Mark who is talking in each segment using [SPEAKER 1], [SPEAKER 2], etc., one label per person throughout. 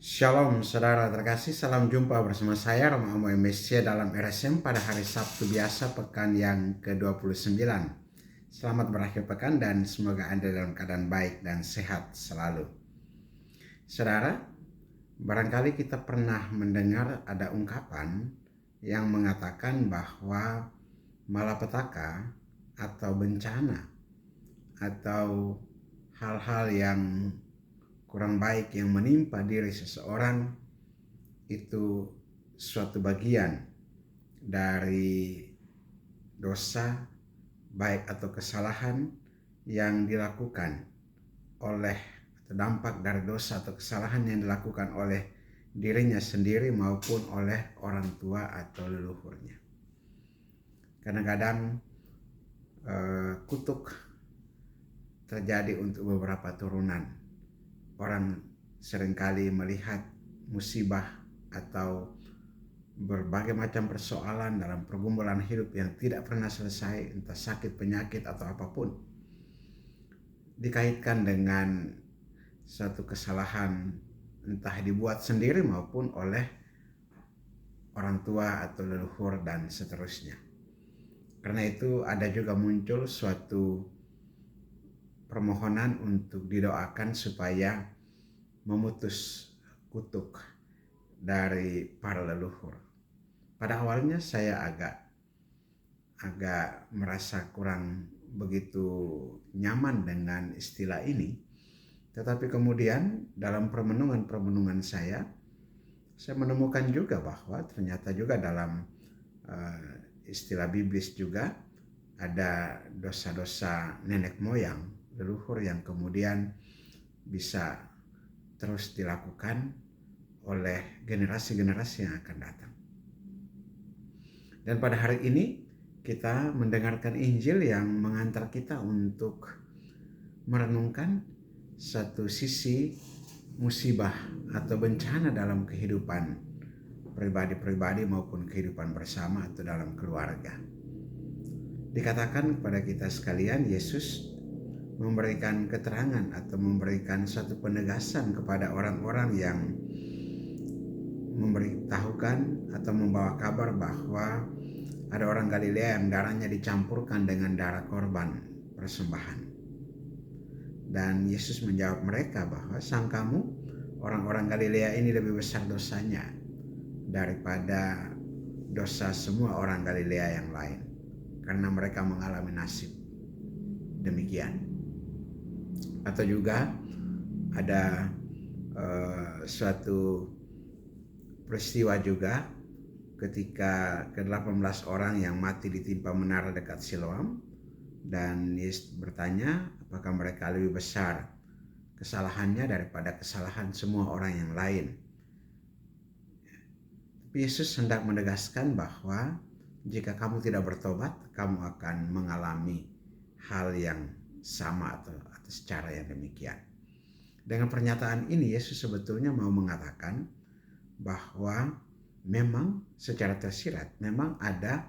[SPEAKER 1] Shalom saudara terkasih, salam jumpa bersama saya Roma Amo MSC dalam RSM pada hari Sabtu biasa pekan yang ke-29. Selamat berakhir pekan dan semoga Anda dalam keadaan baik dan sehat selalu. Saudara, barangkali kita pernah mendengar ada ungkapan yang mengatakan bahwa malapetaka atau bencana atau hal-hal yang kurang baik yang menimpa diri seseorang itu suatu bagian dari dosa baik atau kesalahan yang dilakukan oleh atau dampak dari dosa atau kesalahan yang dilakukan oleh dirinya sendiri maupun oleh orang tua atau leluhurnya. Kadang-kadang kutuk terjadi untuk beberapa turunan. Orang seringkali melihat musibah atau berbagai macam persoalan dalam pergumulan hidup yang tidak pernah selesai, entah sakit, penyakit, atau apapun, dikaitkan dengan suatu kesalahan entah dibuat sendiri maupun oleh orang tua atau leluhur dan seterusnya. Karena itu ada juga muncul suatu permohonan untuk didoakan supaya memutus kutuk dari para leluhur. Pada awalnya saya agak merasa kurang begitu nyaman dengan istilah ini, tetapi kemudian dalam permenungan saya menemukan juga bahwa ternyata juga dalam istilah biblis juga ada dosa-dosa nenek moyang leluhur yang kemudian bisa terus dilakukan oleh generasi-generasi yang akan datang. Dan pada hari ini kita mendengarkan Injil yang mengantar kita untuk merenungkan satu sisi musibah atau bencana dalam kehidupan pribadi-pribadi maupun kehidupan bersama atau dalam keluarga. Dikatakan kepada kita sekalian, Yesus memberikan keterangan atau memberikan satu penegasan kepada orang-orang yang memberitahukan atau membawa kabar bahwa ada orang Galilea yang darahnya dicampurkan dengan darah korban persembahan. Dan Yesus menjawab mereka bahwa sangkamu orang-orang Galilea ini lebih besar dosanya daripada dosa semua orang Galilea yang lain, karena mereka mengalami nasib demikian. Atau juga ada suatu peristiwa juga ketika ke-18 orang yang mati ditimpa menara dekat Siloam, dan Yesus bertanya apakah mereka lebih besar kesalahannya daripada kesalahan semua orang yang lain. Yesus hendak menegaskan bahwa jika kamu tidak bertobat, kamu akan mengalami hal yang sama atau secara yang demikian. Dengan pernyataan ini Yesus sebetulnya mau mengatakan bahwa memang secara tersirat memang ada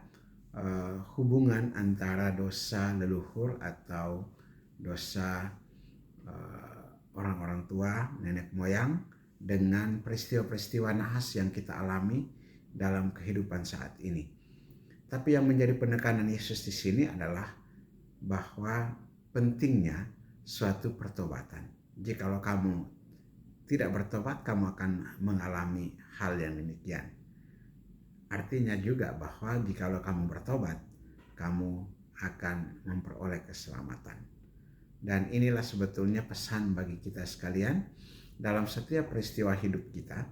[SPEAKER 1] hubungan antara dosa leluhur atau dosa orang-orang tua, nenek moyang, dengan peristiwa-peristiwa nahas yang kita alami dalam kehidupan saat ini. Tapi yang menjadi penekanan Yesus di sini adalah bahwa pentingnya suatu pertobatan. Jikalau kamu tidak bertobat, kamu akan mengalami hal yang demikian. Artinya juga bahwa jikalau kamu bertobat, kamu akan memperoleh keselamatan. Dan inilah sebetulnya pesan bagi kita sekalian dalam setiap peristiwa hidup kita,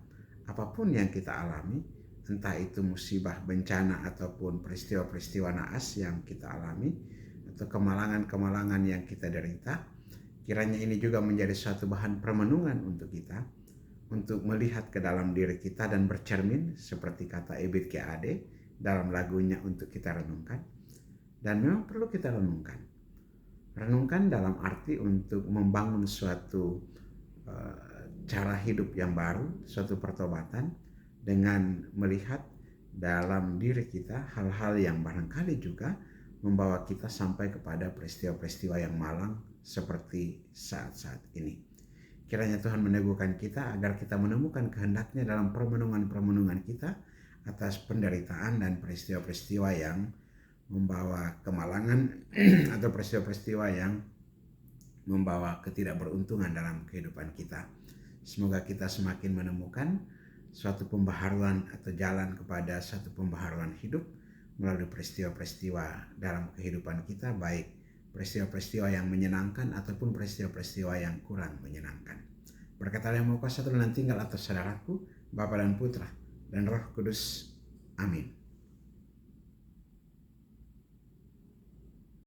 [SPEAKER 1] apapun yang kita alami, entah itu musibah, bencana, ataupun peristiwa-peristiwa naas yang kita alami, atau kemalangan-kemalangan yang kita derita, kiranya ini juga menjadi suatu bahan permenungan untuk kita, untuk melihat ke dalam diri kita dan bercermin seperti kata Ebit K.A.D. dalam lagunya untuk kita renungkan. Dan memang perlu kita renungkan. Renungkan dalam arti untuk membangun suatu cara hidup yang baru, suatu pertobatan dengan melihat dalam diri kita hal-hal yang barangkali juga membawa kita sampai kepada peristiwa-peristiwa yang malang seperti saat-saat ini. Kiranya Tuhan meneguhkan kita agar kita menemukan kehendak-Nya dalam permenungan-permenungan kita atas penderitaan dan peristiwa-peristiwa yang membawa kemalangan atau peristiwa-peristiwa yang membawa ketidakberuntungan dalam kehidupan kita. Semoga kita semakin menemukan suatu pembaharuan atau jalan kepada satu pembaharuan hidup melalui peristiwa-peristiwa dalam kehidupan kita, baik peristiwa-peristiwa yang menyenangkan ataupun peristiwa-peristiwa yang kurang menyenangkan. Berkat Allah yang Maha Kuasa, Tuhan tinggal atas saudaraku, Bapa dan Putra dan Roh Kudus. Amin.